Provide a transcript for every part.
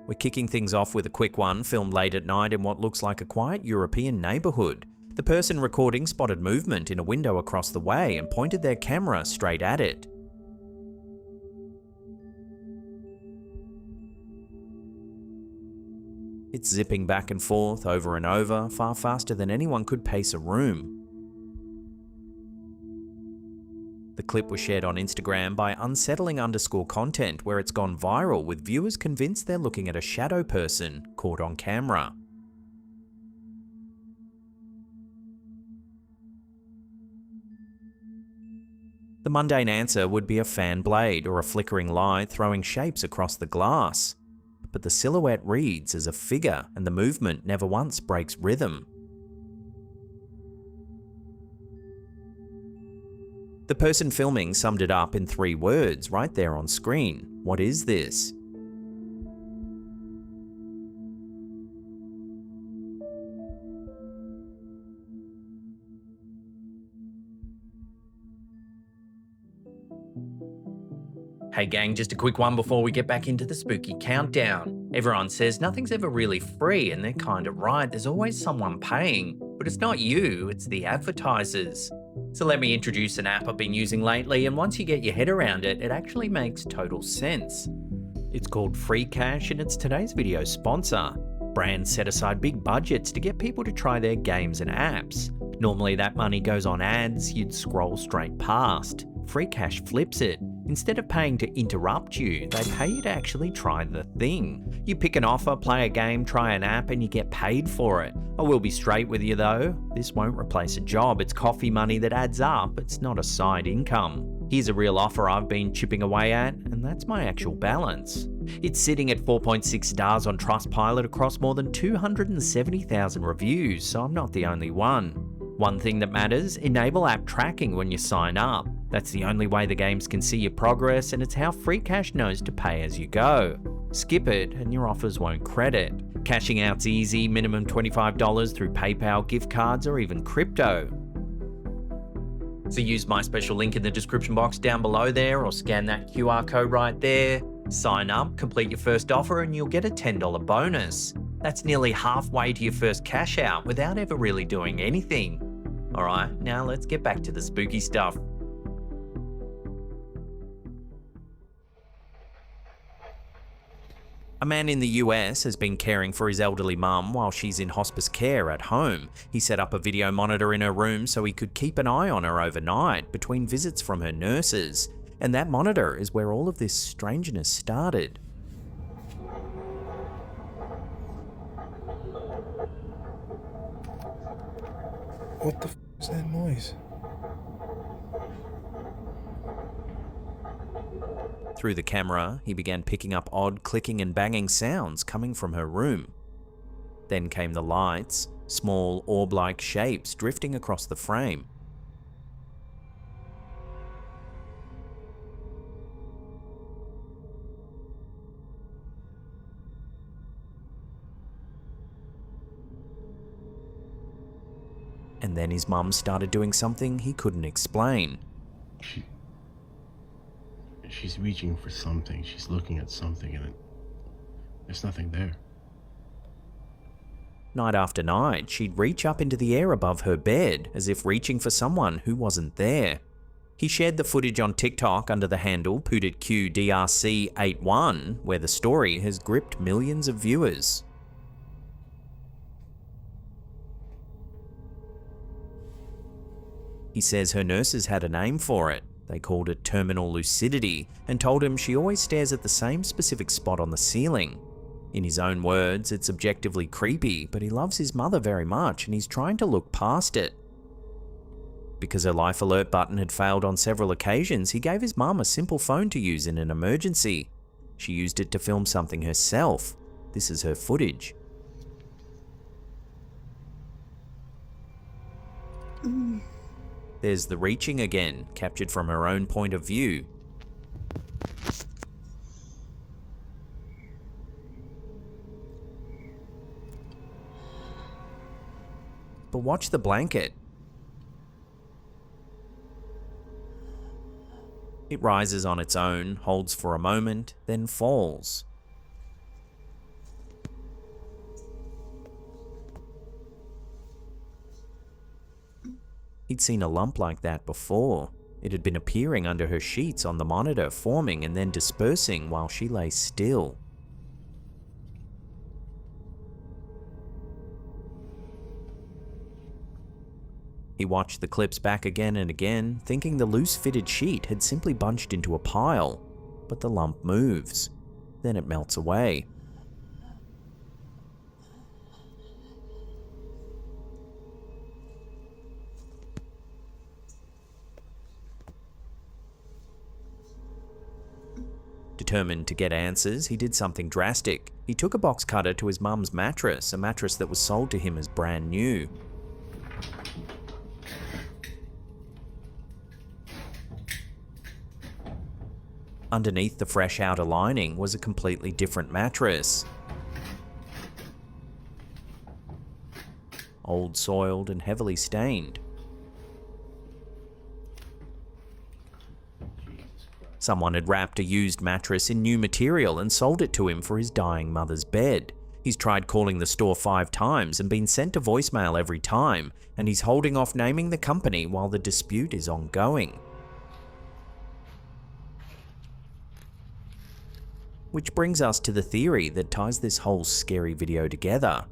We're kicking things off with a quick one filmed late at night in what looks like a quiet European neighbourhood. The person recording spotted movement in a window across the way and pointed their camera straight at it. It's zipping back and forth over and over, far faster than anyone could pace a room. The clip was shared on Instagram by unsettling_content, where it's gone viral with viewers convinced they're looking at a shadow person caught on camera. The mundane answer would be a fan blade or a flickering light throwing shapes across the glass. But the silhouette reads as a figure, and the movement never once breaks rhythm. The person filming summed it up in 3 words right there on screen. What is this? Hey gang, just a quick one before we get back into the spooky countdown. Everyone says nothing's ever really free, and they're kind of right. There's always someone paying, but it's not you, it's the advertisers. So let me introduce an app I've been using lately, and once you get your head around it, it actually makes total sense. It's called Free Cash, and it's today's video sponsor. Brands set aside big budgets to get people to try their games and apps. Normally that money goes on ads you'd scroll straight past. Free Cash flips it. Instead of paying to interrupt you, they pay you to actually try the thing. You pick an offer, play a game, try an app, and you get paid for it. I will be straight with you though, this won't replace a job. It's coffee money that adds up, it's not a side income. Here's a real offer I've been chipping away at, and that's my actual balance. It's sitting at 4.6 stars on Trustpilot across more than 270,000 reviews, so I'm not the only one. One thing that matters, enable app tracking when you sign up. That's the only way the games can see your progress, and it's how Free Cash knows to pay as you go. Skip it and your offers won't credit. Cashing out's easy, minimum $25 through PayPal, gift cards, or even crypto. So use my special link in the description box down below there, or scan that QR code right there. Sign up, complete your first offer, and you'll get a $10 bonus. That's nearly halfway to your first cash out without ever really doing anything. Alright, now let's get back to the spooky stuff. A man in the US has been caring for his elderly mum while she's in hospice care at home. He set up a video monitor in her room so he could keep an eye on her overnight between visits from her nurses. And that monitor is where all of this strangeness started. What the f is that noise? Through the camera, he began picking up odd clicking and banging sounds coming from her room. Then came the lights, small orb-like shapes drifting across the frame. And then his mum started doing something he couldn't explain. She's reaching for something. She's looking at something, and there's nothing there. Night after night, she'd reach up into the air above her bed, as if reaching for someone who wasn't there. He shared the footage on TikTok under the handle PutItQDRC81, where the story has gripped millions of viewers. He says her nurses had a name for it. They called it terminal lucidity and told him she always stares at the same specific spot on the ceiling. In his own words, it's objectively creepy, but he loves his mother very much and he's trying to look past it. Because her life alert button had failed on several occasions, he gave his mum a simple phone to use in an emergency. She used it to film something herself. This is her footage. There's the reaching again, captured from her own point of view. But watch the blanket. It rises on its own, holds for a moment, then falls. he'd seen a lump like that before. It had been appearing under her sheets on the monitor, forming and then dispersing while she lay still. He watched the clips back again and again, thinking the loose-fitted sheet had simply bunched into a pile, but the lump moves. Then it melts away. Determined to get answers, he did something drastic. He took a box cutter to his mum's mattress, a mattress that was sold to him as brand new. Underneath the fresh outer lining was a completely different mattress. Old, soiled, and heavily stained. Someone had wrapped a used mattress in new material and sold it to him for his dying mother's bed. He's tried calling the store 5 times and been sent to voicemail every time, and he's holding off naming the company while the dispute is ongoing. Which brings us to the theory that ties this whole scary video together.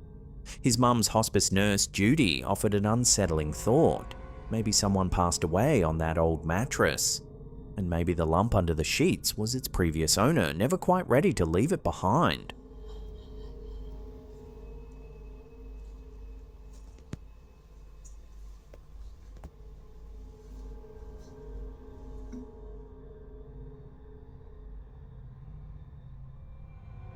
His mum's hospice nurse, Judy, offered an unsettling thought. Maybe someone passed away on that old mattress. And maybe the lump under the sheets was its previous owner, never quite ready to leave it behind.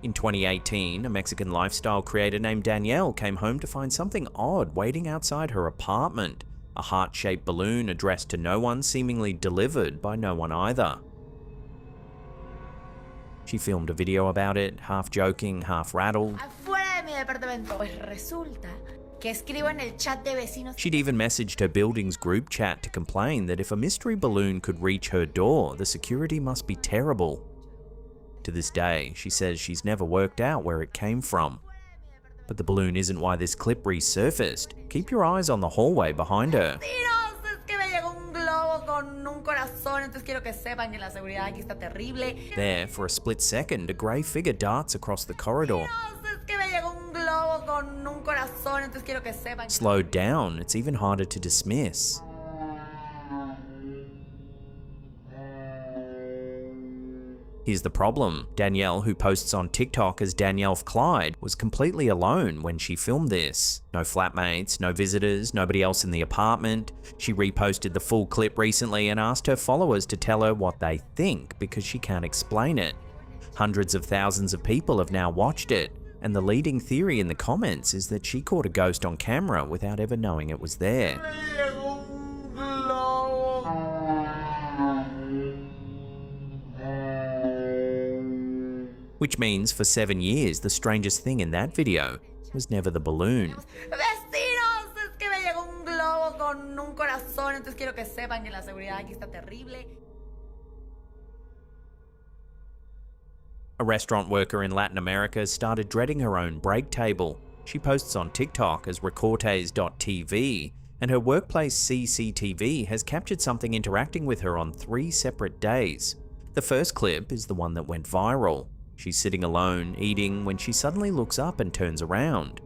In 2018, a Mexican lifestyle creator named Danielle came home to find something odd waiting outside her apartment. A heart-shaped balloon addressed to no one, seemingly delivered by no one either. She filmed a video about it, half joking, half rattled. She'd even messaged her building's group chat to complain that if a mystery balloon could reach her door, the security must be terrible. To this day, she says she's never worked out where it came from. But the balloon isn't why this clip resurfaced. Keep your eyes on the hallway behind her. There, for a split second, a grey figure darts across the corridor. Slowed down, it's even harder to dismiss. Here's the problem. Danielle, who posts on TikTok as Danielle Clyde, was completely alone when she filmed this. No flatmates, no visitors, nobody else in the apartment. She reposted the full clip recently and asked her followers to tell her what they think because she can't explain it. Hundreds of thousands of people have now watched it, and the leading theory in the comments is that she caught a ghost on camera without ever knowing it was there. Which means for 7 years, the strangest thing in that video was never the balloon. A restaurant worker in Latin America started dreading her own break table. She posts on TikTok as recortes.tv, and her workplace CCTV has captured something interacting with her on 3 separate days. The first clip is the one that went viral. She's sitting alone, eating, when she suddenly looks up and turns around.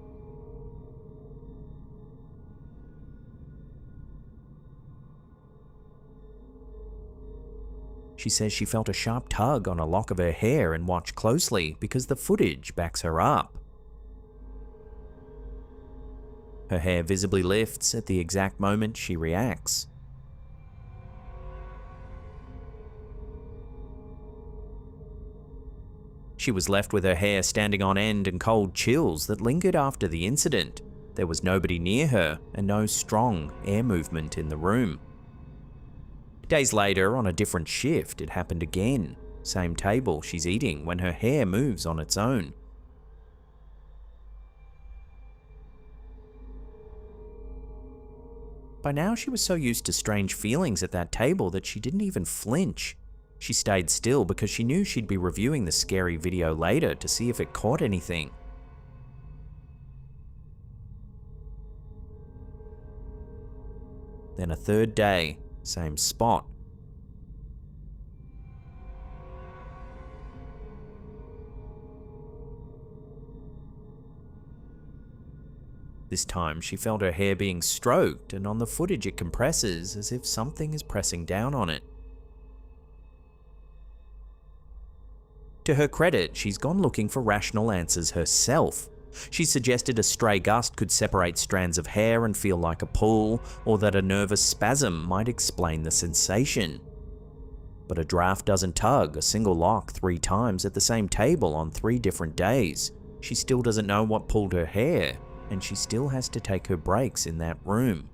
She says she felt a sharp tug on a lock of her hair and watched closely because the footage backs her up. Her hair visibly lifts at the exact moment she reacts. She was left with her hair standing on end and cold chills that lingered after the incident. There was nobody near her and no strong air movement in the room. Days later, on a different shift, it happened again. Same table she's eating when her hair moves on its own. By now, she was so used to strange feelings at that table that she didn't even flinch. She stayed still because she knew she'd be reviewing the scary video later to see if it caught anything. Then a third day, same spot. This time she felt her hair being stroked, and on the footage it compresses as if something is pressing down on it. To her credit, she's gone looking for rational answers herself. She suggested a stray gust could separate strands of hair and feel like a pull, or that a nervous spasm might explain the sensation. But a draft doesn't tug a single lock 3 times at the same table on 3 different days. She still doesn't know what pulled her hair, and she still has to take her breaks in that room.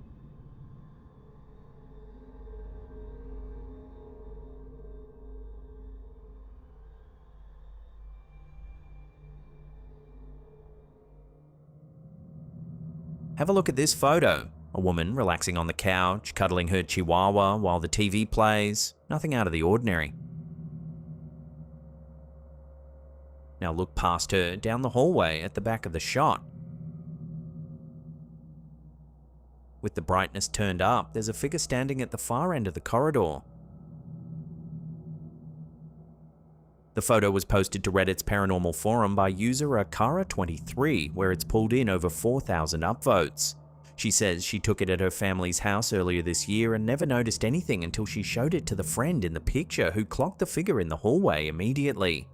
Have a look at this photo. A woman relaxing on the couch, cuddling her chihuahua while the TV plays. Nothing out of the ordinary. Now look past her down the hallway at the back of the shot. With the brightness turned up, there's a figure standing at the far end of the corridor. The photo was posted to Reddit's paranormal forum by user Akara23, where it's pulled in over 4,000 upvotes. She says she took it at her family's house earlier this year and never noticed anything until she showed it to the friend in the picture, who clocked the figure in the hallway immediately.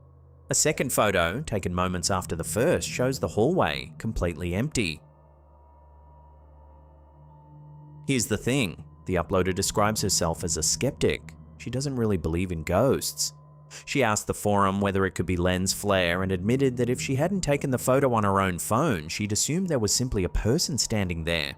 A second photo, taken moments after the first, shows the hallway completely empty. Here's the thing, the uploader describes herself as a skeptic. She doesn't really believe in ghosts. She asked the forum whether it could be lens flare and admitted that if she hadn't taken the photo on her own phone, she'd assumed there was simply a person standing there.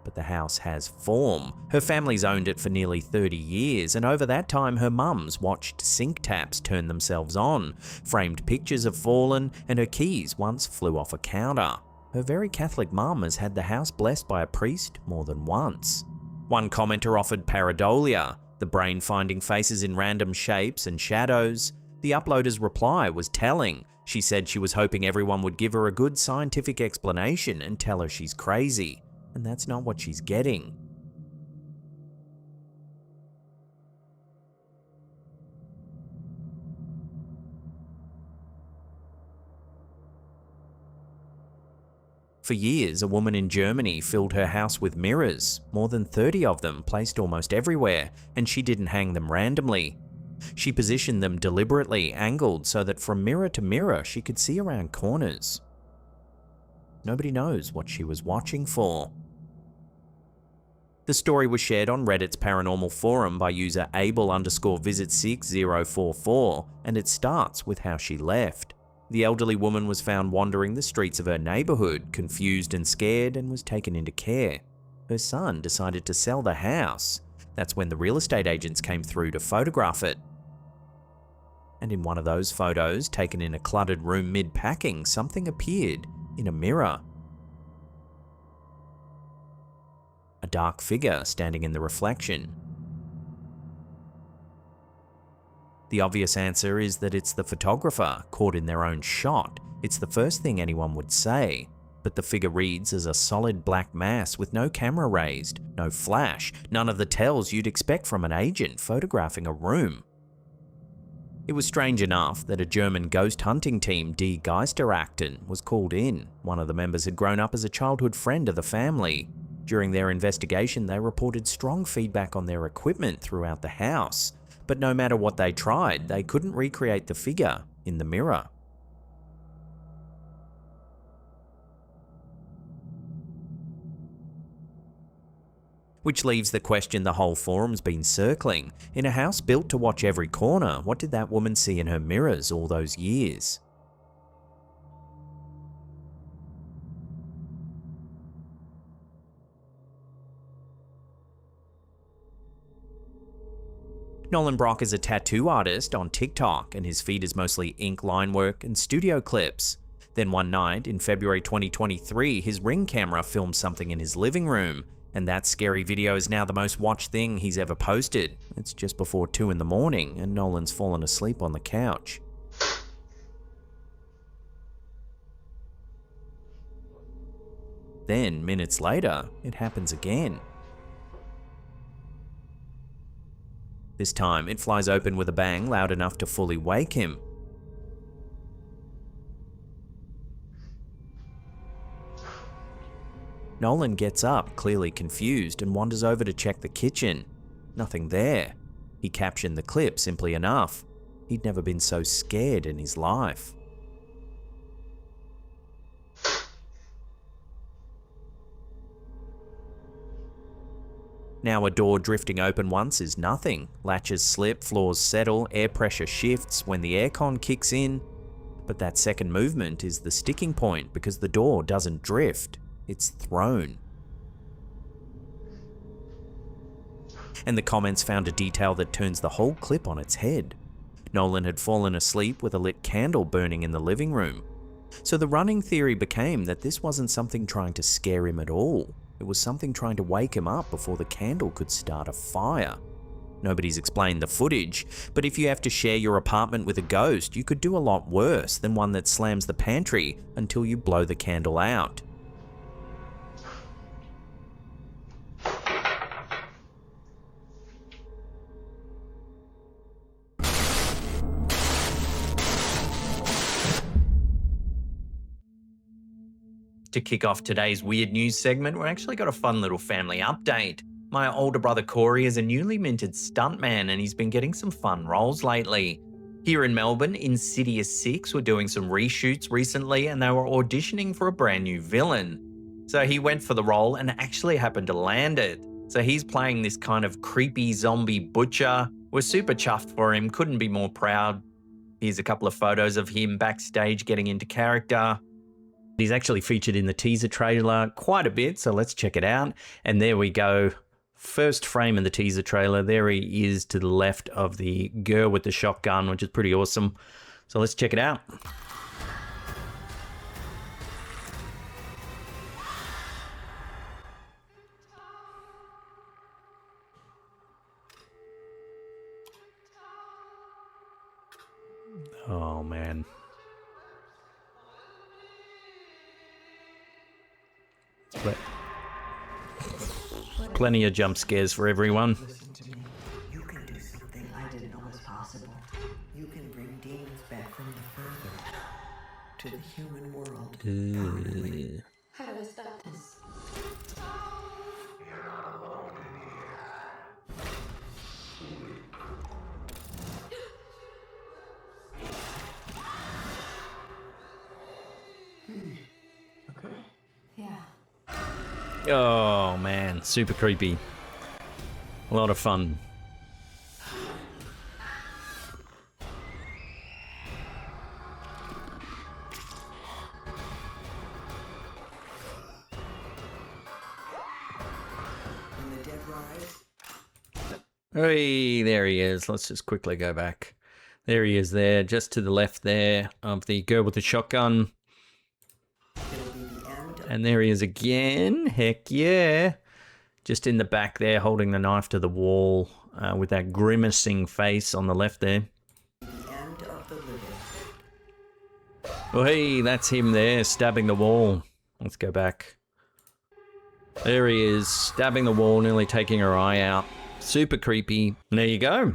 But the house has form. Her family's owned it for nearly 30 years, and over that time her mum's watched sink taps turn themselves on, framed pictures have fallen, and her keys once flew off a counter. Her very Catholic mum has had the house blessed by a priest more than once. One commenter offered pareidolia, the brain finding faces in random shapes and shadows. The uploader's reply was telling. She said she was hoping everyone would give her a good scientific explanation and tell her she's crazy, and that's not what she's getting. For years, a woman in Germany filled her house with mirrors, more than 30 of them placed almost everywhere, and she didn't hang them randomly. She positioned them deliberately angled so that from mirror to mirror she could see around corners. Nobody knows what she was watching for. The story was shared on Reddit's paranormal forum by user able_visit6044, and it starts with how she left. The elderly woman was found wandering the streets of her neighborhood, confused and scared, and was taken into care. Her son decided to sell the house. That's when the real estate agents came through to photograph it. And in one of those photos, taken in a cluttered room mid-packing, something appeared in a mirror. A dark figure standing in the reflection. The obvious answer is that it's the photographer caught in their own shot. It's the first thing anyone would say. But the figure reads as a solid black mass with no camera raised, no flash, none of the tells you'd expect from an agent photographing a room. It was strange enough that a German ghost hunting team, Die Geisterakten, was called in. One of the members had grown up as a childhood friend of the family. During their investigation, they reported strong feedback on their equipment throughout the house. But no matter what they tried, they couldn't recreate the figure in the mirror. Which leaves the question the whole forum's been circling. In a house built to watch every corner, what did that woman see in her mirrors all those years? Nolan Brock is a tattoo artist on TikTok, and his feed is mostly ink line work and studio clips. Then one night, in February 2023, his Ring camera filmed something in his living room, and that scary video is now the most watched thing he's ever posted. It's just before 2 in the morning, and Nolan's fallen asleep on the couch. Then, minutes later, it happens again. This time, it flies open with a bang loud enough to fully wake him. Nolan gets up, clearly confused, and wanders over to check the kitchen. Nothing there. He captioned the clip simply enough. He'd never been so scared in his life. Now a door drifting open once is nothing. Latches slip, floors settle, air pressure shifts when the aircon kicks in. But that second movement is the sticking point because the door doesn't drift. It's thrown. And the comments found a detail that turns the whole clip on its head. Nolan had fallen asleep with a lit candle burning in the living room. So the running theory became that this wasn't something trying to scare him at all. It was something trying to wake him up before the candle could start a fire. Nobody's explained the footage, but if you have to share your apartment with a ghost, you could do a lot worse than one that slams the pantry until you blow the candle out. To kick off today's weird news segment, we've actually got a fun little family update. My older brother Corey is a newly minted stuntman and he's been getting some fun roles lately. Here in Melbourne, Insidious 6 were doing some reshoots recently and they were auditioning for a brand new villain. So he went for the role and actually happened to land it. So he's playing this kind of creepy zombie butcher. We're super chuffed for him, couldn't be more proud. Here's a couple of photos of him backstage getting into character. He's actually featured in the teaser trailer quite a bit, so let's check it out. And there we go. First frame in the teaser trailer. There he is to the left of the girl with the shotgun, which is pretty awesome. So let's check it out. Oh, man. Plenty of jump scares for everyone. Listen to me. You can do something I didn't know was possible. You can bring demons back from the further to the human world. How do I stop this? Okay. Yeah. Oh man, super creepy. A lot of fun. When the dead rise, Hey, there he is. Let's just quickly go back. There he is there, just to the left there of the girl with the shotgun. it'll be the end of And there he is again. Heck yeah. Just in the back there, holding the knife to the wall with that grimacing face on the left there. the end of the living. Oh, hey, that's him there, stabbing the wall. Let's go back. There he is, stabbing the wall, nearly taking her eye out. Super creepy. And there you go.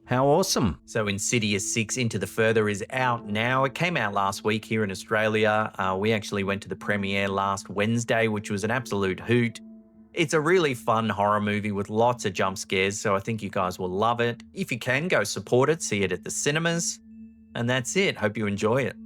How awesome. So Insidious 6 Into the Further is out now. It came out last week here in Australia. We actually went to the premiere last Wednesday, which was an absolute hoot. It's a really fun horror movie with lots of jump scares, so I think you guys will love it. If you can, go support it, see it at the cinemas. And that's it. Hope you enjoy it.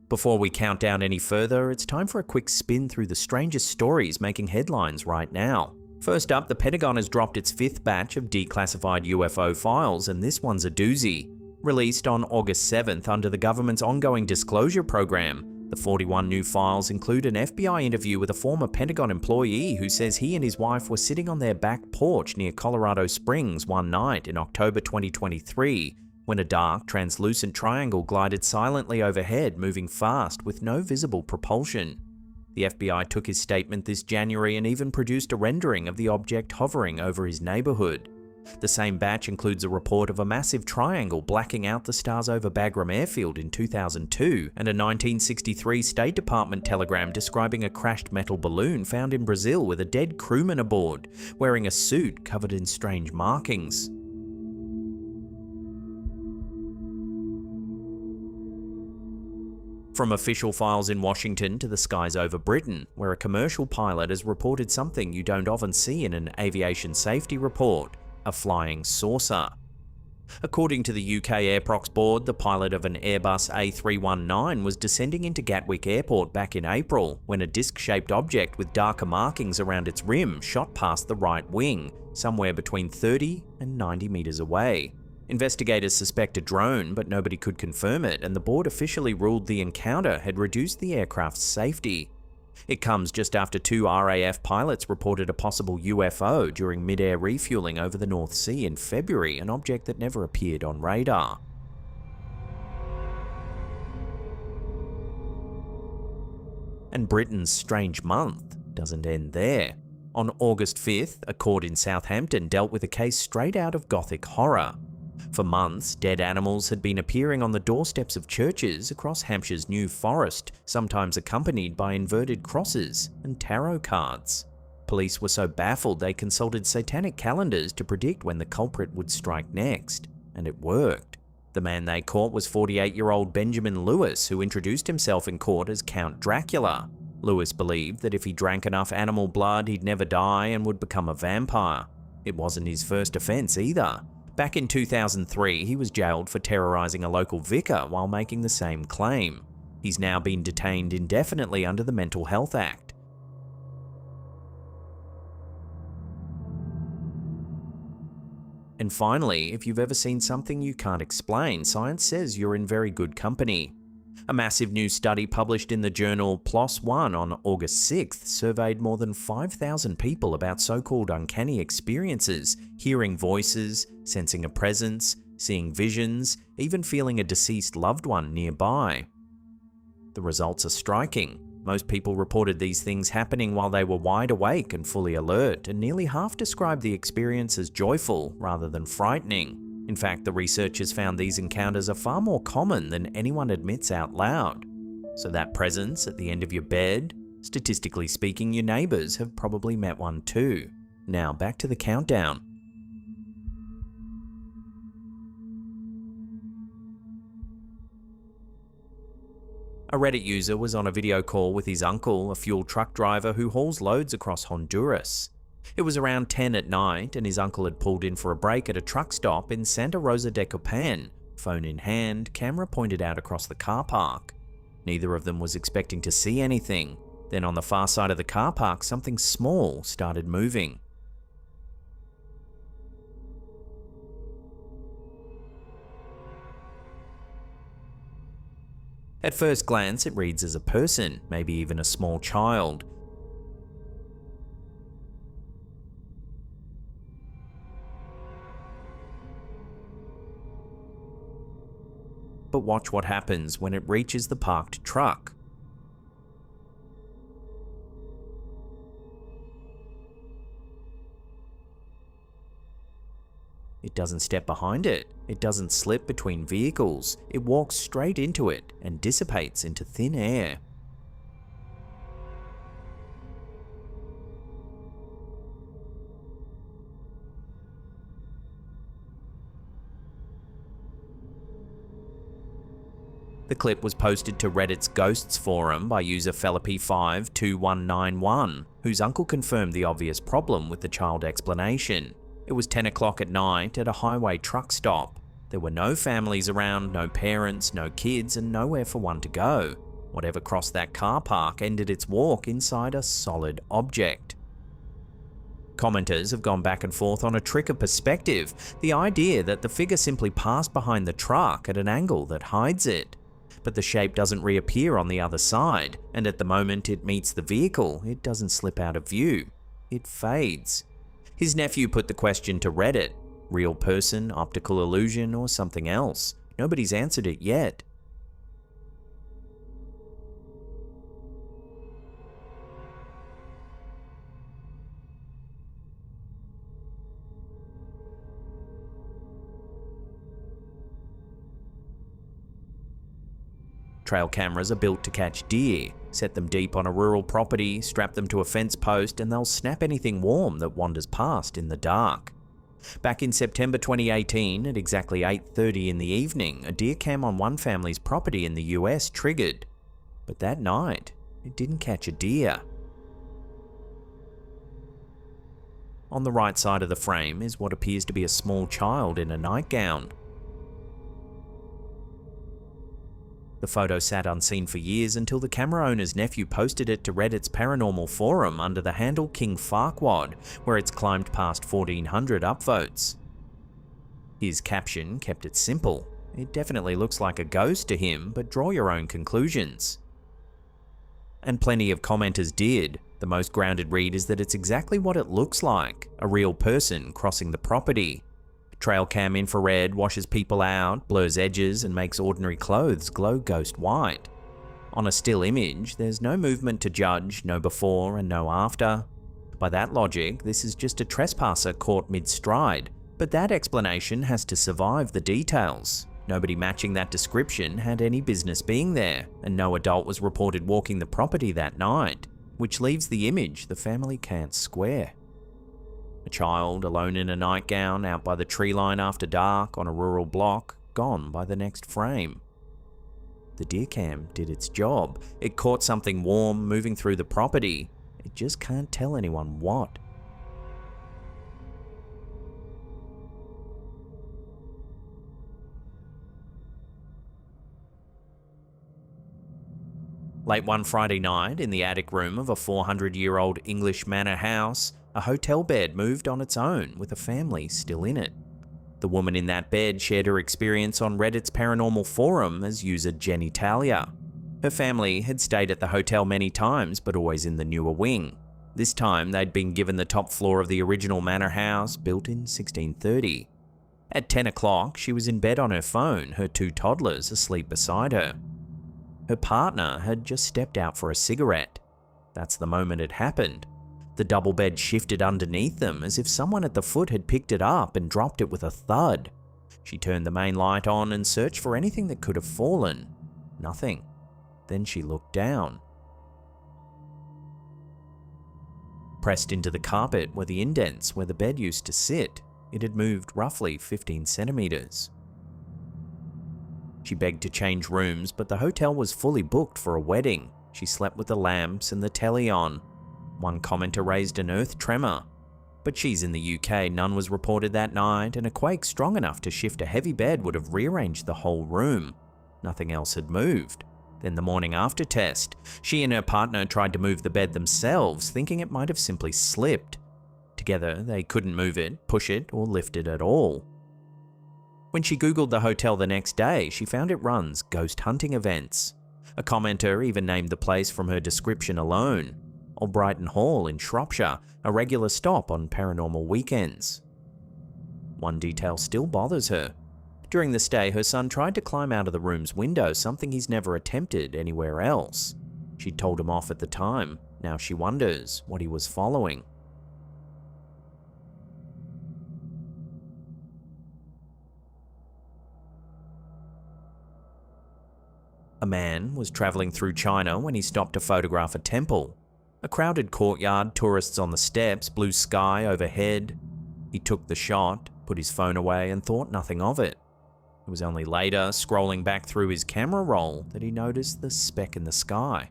Before we count down any further, it's time for a quick spin through the strangest stories making headlines right now. First up, the Pentagon has dropped its 5th batch of declassified UFO files, and this one's a doozy. Released on August 7th under the government's ongoing disclosure program, the 41 new files include an FBI interview with a former Pentagon employee who says he and his wife were sitting on their back porch near Colorado Springs one night in October 2023, when a dark, translucent triangle glided silently overhead, moving fast with no visible propulsion. The FBI took his statement this January and even produced a rendering of the object hovering over his neighborhood. The same batch includes a report of a massive triangle blacking out the stars over Bagram Airfield in 2002 and a 1963 State Department telegram describing a crashed metal balloon found in Brazil with a dead crewman aboard, wearing a suit covered in strange markings. From official files in Washington to the skies over Britain, where a commercial pilot has reported something you don't often see in an aviation safety report: a flying saucer. According to the UK Airprox board, the pilot of an Airbus A319 was descending into Gatwick Airport back in April when a disc-shaped object with darker markings around its rim shot past the right wing, somewhere between 30 and 90 metres away. Investigators suspect a drone, but nobody could confirm it, and the board officially ruled the encounter had reduced the aircraft's safety. It comes just after 2 RAF pilots reported a possible UFO during mid-air refueling over the North Sea in February, an object that never appeared on radar. And Britain's strange month doesn't end there. On August 5th, a court in Southampton dealt with a case straight out of Gothic horror. For months, dead animals had been appearing on the doorsteps of churches across Hampshire's New Forest, sometimes accompanied by inverted crosses and tarot cards. Police were so baffled they consulted satanic calendars to predict when the culprit would strike next, and it worked. The man they caught was 48-year-old Benjamin Lewis, who introduced himself in court as Count Dracula. Lewis believed that if he drank enough animal blood, he'd never die and would become a vampire. It wasn't his first offense either. Back in 2003, he was jailed for terrorizing a local vicar while making the same claim. He's now been detained indefinitely under the Mental Health Act. And finally, if you've ever seen something you can't explain, science says you're in very good company. A massive new study published in the journal PLOS One on August 6th surveyed more than 5,000 people about so-called uncanny experiences, hearing voices, sensing a presence, seeing visions, even feeling a deceased loved one nearby. The results are striking. Most people reported these things happening while they were wide awake and fully alert, and nearly half described the experience as joyful rather than frightening. In fact, the researchers found these encounters are far more common than anyone admits out loud. So that presence at the end of your bed, statistically speaking, your neighbours have probably met one too. Now back to the countdown. A Reddit user was on a video call with his uncle, a fuel truck driver who hauls loads across Honduras. It was around 10 at night, and his uncle had pulled in for a break at a truck stop in Santa Rosa de Copan, phone in hand, camera pointed out across the car park. Neither of them was expecting to see anything. Then on the far side of the car park, something small started moving. At first glance, it reads as a person, maybe even a small child. But watch what happens when it reaches the parked truck. It doesn't step behind it. It doesn't slip between vehicles. It walks straight into it and dissipates into thin air. The clip was posted to Reddit's Ghosts forum by user Fellapi52191, whose uncle confirmed the obvious problem with the child explanation. It was 10 o'clock at night at a highway truck stop. There were no families around, no parents, no kids, and nowhere for one to go. Whatever crossed that car park ended its walk inside a solid object. Commenters have gone back and forth on a trick of perspective, the idea that the figure simply passed behind the truck at an angle that hides it. But the shape doesn't reappear on the other side, and at the moment it meets the vehicle, it doesn't slip out of view. It fades. His nephew put the question to Reddit: real person, optical illusion, or something else? Nobody's answered it yet. Trail cameras are built to catch deer. Set them deep on a rural property, strap them to a fence post, and they'll snap anything warm that wanders past in the dark. Back in September 2018, at exactly 8:30 in the evening, a deer cam on one family's property in the US triggered. But that night, it didn't catch a deer. On the right side of the frame is what appears to be a small child in a nightgown. The photo sat unseen for years until the camera owner's nephew posted it to Reddit's paranormal forum under the handle King Farquad, where it's climbed past 1,400 upvotes. His caption kept it simple. It definitely looks like a ghost to him, but draw your own conclusions. And plenty of commenters did. The most grounded read is that it's exactly what it looks like, a real person crossing the property. Trail cam infrared washes people out, blurs edges, and makes ordinary clothes glow ghost white. On a still image, there's no movement to judge, no before and no after. By that logic, this is just a trespasser caught mid-stride, but that explanation has to survive the details. Nobody matching that description had any business being there, and no adult was reported walking the property that night, which leaves the image the family can't square. A child alone in a nightgown out by the tree line after dark on a rural block, gone by the next frame. The deer cam did its job. It caught something warm moving through the property. It just can't tell anyone what. Late one Friday night, in the attic room of a 400-year-old English manor house, a hotel bed moved on its own with a family still in it. The woman in that bed shared her experience on Reddit's paranormal forum as user Jenny Talia. Her family had stayed at the hotel many times, but always in the newer wing. This time, they'd been given the top floor of the original manor house, built in 1630. At 10 o'clock, she was in bed on her phone, her two toddlers asleep beside her. Her partner had just stepped out for a cigarette. That's the moment it happened. The double bed shifted underneath them as if someone at the foot had picked it up and dropped it with a thud. She turned the main light on and searched for anything that could have fallen. Nothing. Then she looked down. Pressed into the carpet were the indents where the bed used to sit. It had moved roughly 15 centimeters. She begged to change rooms, but the hotel was fully booked for a wedding. She slept with the lamps and the telly on. One commenter raised an earth tremor. But she's in the UK, none was reported that night, and a quake strong enough to shift a heavy bed would have rearranged the whole room. Nothing else had moved. Then the morning after test, she and her partner tried to move the bed themselves, thinking it might have simply slipped. Together, they couldn't move it, push it, or lift it at all. When she googled the hotel the next day, she found it runs ghost hunting events. A commenter even named the place from her description alone. Albrighton Hall in Shropshire, a regular stop on paranormal weekends. One detail still bothers her. During the stay, her son tried to climb out of the room's window, something he's never attempted anywhere else. She'd told him off at the time. Now she wonders what he was following. A man was traveling through China when he stopped to photograph a temple. A crowded courtyard, tourists on the steps, blue sky overhead. He took the shot, put his phone away, and thought nothing of it. It was only later, scrolling back through his camera roll, that he noticed the speck in the sky.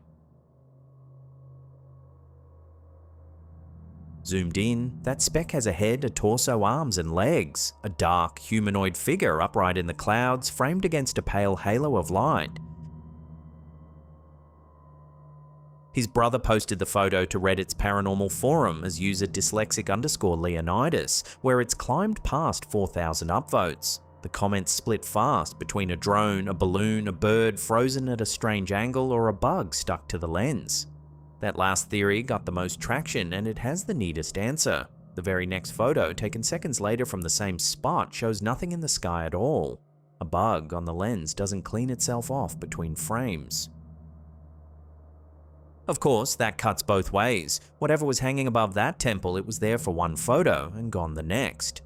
Zoomed in, that speck has a head, a torso, arms, and legs. A dark, humanoid figure upright in the clouds, framed against a pale halo of light. His brother posted the photo to Reddit's paranormal forum as user dyslexic_Leonidas, where it's climbed past 4,000 upvotes. The comments split fast between a drone, a balloon, a bird frozen at a strange angle, or a bug stuck to the lens. That last theory got the most traction, and it has the neatest answer. The very next photo, taken seconds later from the same spot, shows nothing in the sky at all. A bug on the lens doesn't clean itself off between frames. Of course, that cuts both ways. Whatever was hanging above that temple, it was there for one photo and gone the next.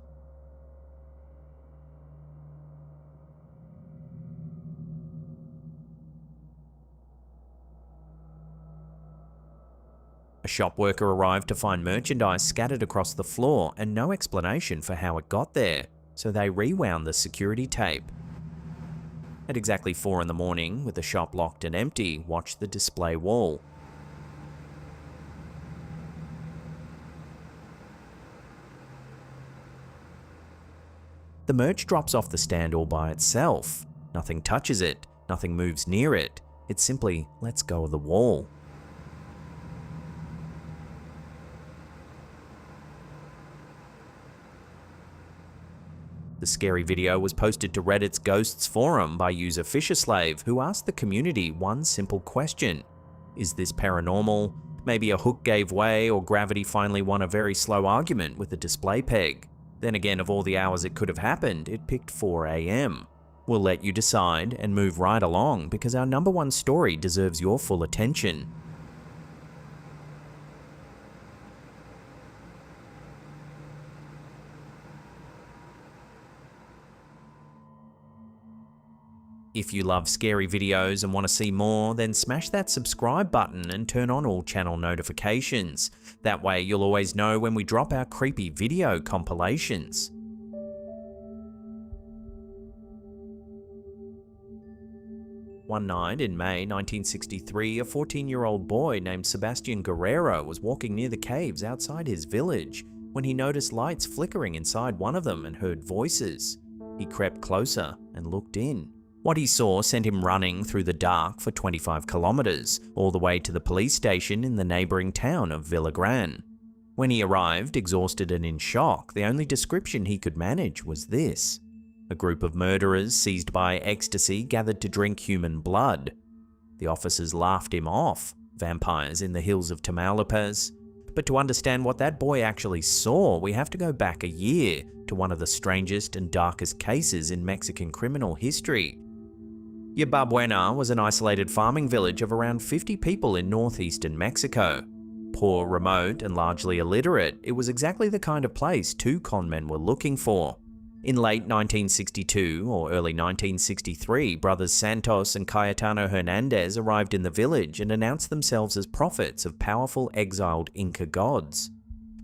A shop worker arrived to find merchandise scattered across the floor and no explanation for how it got there, so they rewound the security tape. At exactly 4 in the morning, with the shop locked and empty, watch the display wall. The merch drops off the stand all by itself. Nothing touches it, nothing moves near it. It simply lets go of the wall. The scary video was posted to Reddit's Ghosts forum by user FisherSlave, who asked the community one simple question. Is this paranormal? Maybe a hook gave way, or gravity finally won a very slow argument with a display peg. Then again, of all the hours it could have happened, it picked 4 AM. We'll let you decide and move right along, because our number one story deserves your full attention. If you love scary videos and want to see more, then smash that subscribe button and turn on all channel notifications. That way you'll always know when we drop our creepy video compilations. One night in May 1963, a 14-year-old boy named Sebastian Guerrero was walking near the caves outside his village when he noticed lights flickering inside one of them and heard voices. He crept closer and looked in. What he saw sent him running through the dark for 25 kilometers, all the way to the police station in the neighboring town of Villagran. When he arrived, exhausted and in shock, the only description he could manage was this: a group of murderers seized by ecstasy gathered to drink human blood. The officers laughed him off, vampires in the hills of Tamaulipas. But to understand what that boy actually saw, we have to go back a year to one of the strangest and darkest cases in Mexican criminal history. Yerba was an isolated farming village of around 50 people in northeastern Mexico. Poor, remote, and largely illiterate, it was exactly the kind of place two conmen were looking for. In late 1962 or early 1963, brothers Santos and Cayetano Hernandez arrived in the village and announced themselves as prophets of powerful exiled Inca gods.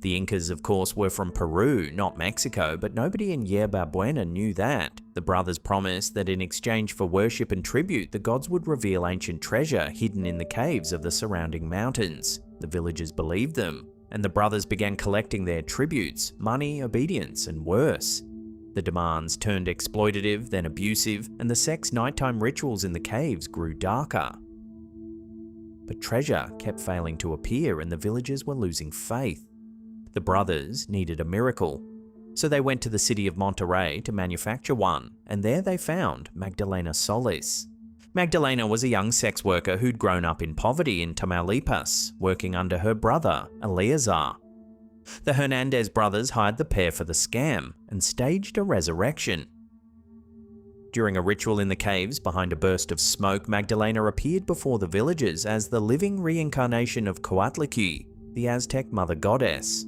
The Incas, of course, were from Peru, not Mexico, but nobody in Yerba Buena knew that. The brothers promised that in exchange for worship and tribute, the gods would reveal ancient treasure hidden in the caves of the surrounding mountains. The villagers believed them, and the brothers began collecting their tributes, money, obedience, and worse. The demands turned exploitative, then abusive, and the sex nighttime rituals in the caves grew darker. But treasure kept failing to appear, and the villagers were losing faith. The brothers needed a miracle, so they went to the city of Monterrey to manufacture one, and there they found Magdalena Solis. Magdalena was a young sex worker who'd grown up in poverty in Tamaulipas, working under her brother, Eleazar. The Hernandez brothers hired the pair for the scam and staged a resurrection. During a ritual in the caves behind a burst of smoke, Magdalena appeared before the villagers as the living reincarnation of Coatlicue, the Aztec mother goddess.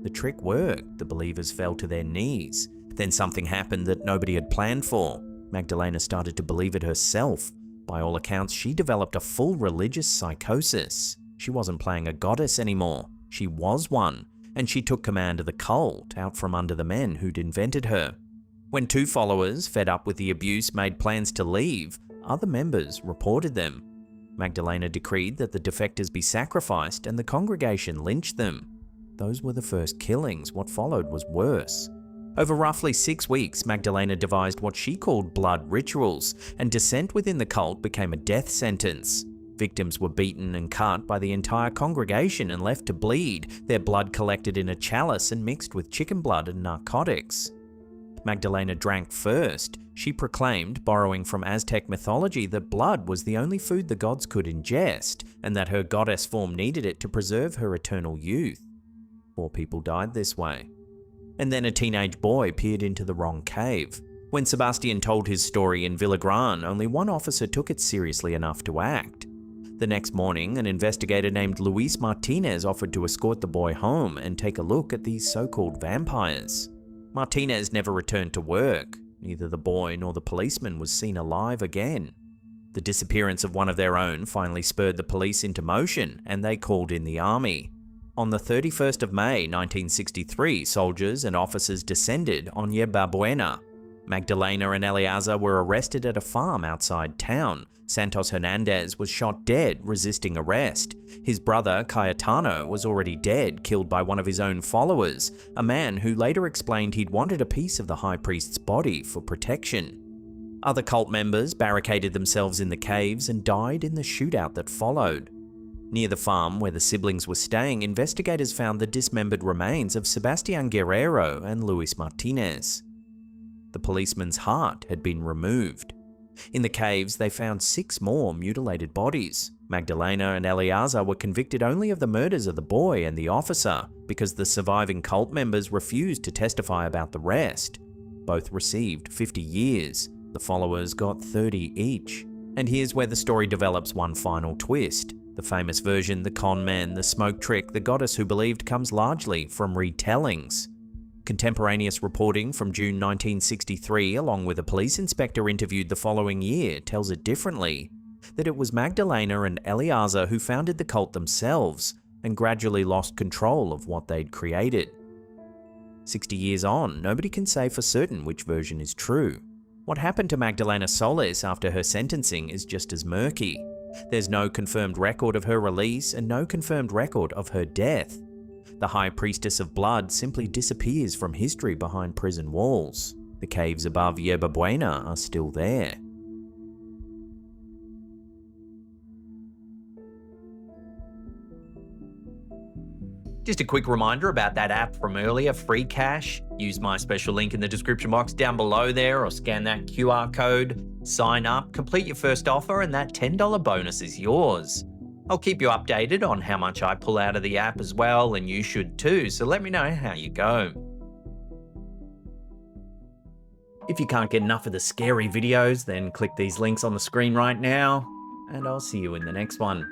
The trick worked. The believers fell to their knees. Then something happened that nobody had planned for. Magdalena started to believe it herself. By all accounts, she developed a full religious psychosis. She wasn't playing a goddess anymore. She was one, and she took command of the cult out from under the men who'd invented her. When two followers, fed up with the abuse, made plans to leave, other members reported them. Magdalena decreed that the defectors be sacrificed, and the congregation lynched them. Those were the first killings. What followed was worse. Over roughly 6 weeks, Magdalena devised what she called blood rituals, and dissent within the cult became a death sentence. Victims were beaten and cut by the entire congregation and left to bleed, their blood collected in a chalice and mixed with chicken blood and narcotics. Magdalena drank first. She proclaimed, borrowing from Aztec mythology, that blood was the only food the gods could ingest, and that her goddess form needed it to preserve her eternal youth. 4 people died this way. And then a teenage boy peered into the wrong cave. When Sebastian told his story in Villagran, only one officer took it seriously enough to act. The next morning, an investigator named Luis Martinez offered to escort the boy home and take a look at these so-called vampires. Martinez never returned to work. Neither the boy nor the policeman was seen alive again. The disappearance of one of their own finally spurred the police into motion, and they called in the army. On the 31st of May 1963, soldiers and officers descended on Yerba Buena. Magdalena and Eleazar were arrested at a farm outside town. Santos Hernandez was shot dead, resisting arrest. His brother, Cayetano, was already dead, killed by one of his own followers, a man who later explained he'd wanted a piece of the high priest's body for protection. Other cult members barricaded themselves in the caves and died in the shootout that followed. Near the farm where the siblings were staying, investigators found the dismembered remains of Sebastian Guerrero and Luis Martinez. The policeman's heart had been removed. In the caves, they found 6 more mutilated bodies. Magdalena and Eleazar were convicted only of the murders of the boy and the officer because the surviving cult members refused to testify about the rest. Both received 50 years. The followers got 30 each. And here's where the story develops one final twist. The famous version, the con man, the smoke trick, the goddess who believed comes largely from retellings. Contemporaneous reporting from June 1963, along with a police inspector interviewed the following year, tells it differently, that it was Magdalena and Eleazar who founded the cult themselves and gradually lost control of what they'd created. 60 years on, nobody can say for certain which version is true. What happened to Magdalena Solis after her sentencing is just as murky. There's no confirmed record of her release and no confirmed record of her death. The High Priestess of Blood simply disappears from history behind prison walls. The caves above Yerba Buena are still there. Just a quick reminder about that app from earlier, Free Cash. Use my special link in the description box down below there, or scan that QR code, sign up, complete your first offer, and that $10 bonus is yours. I'll keep you updated on how much I pull out of the app as well, and you should too, so let me know how you go. If you can't get enough of the scary videos, then click these links on the screen right now, and I'll see you in the next one.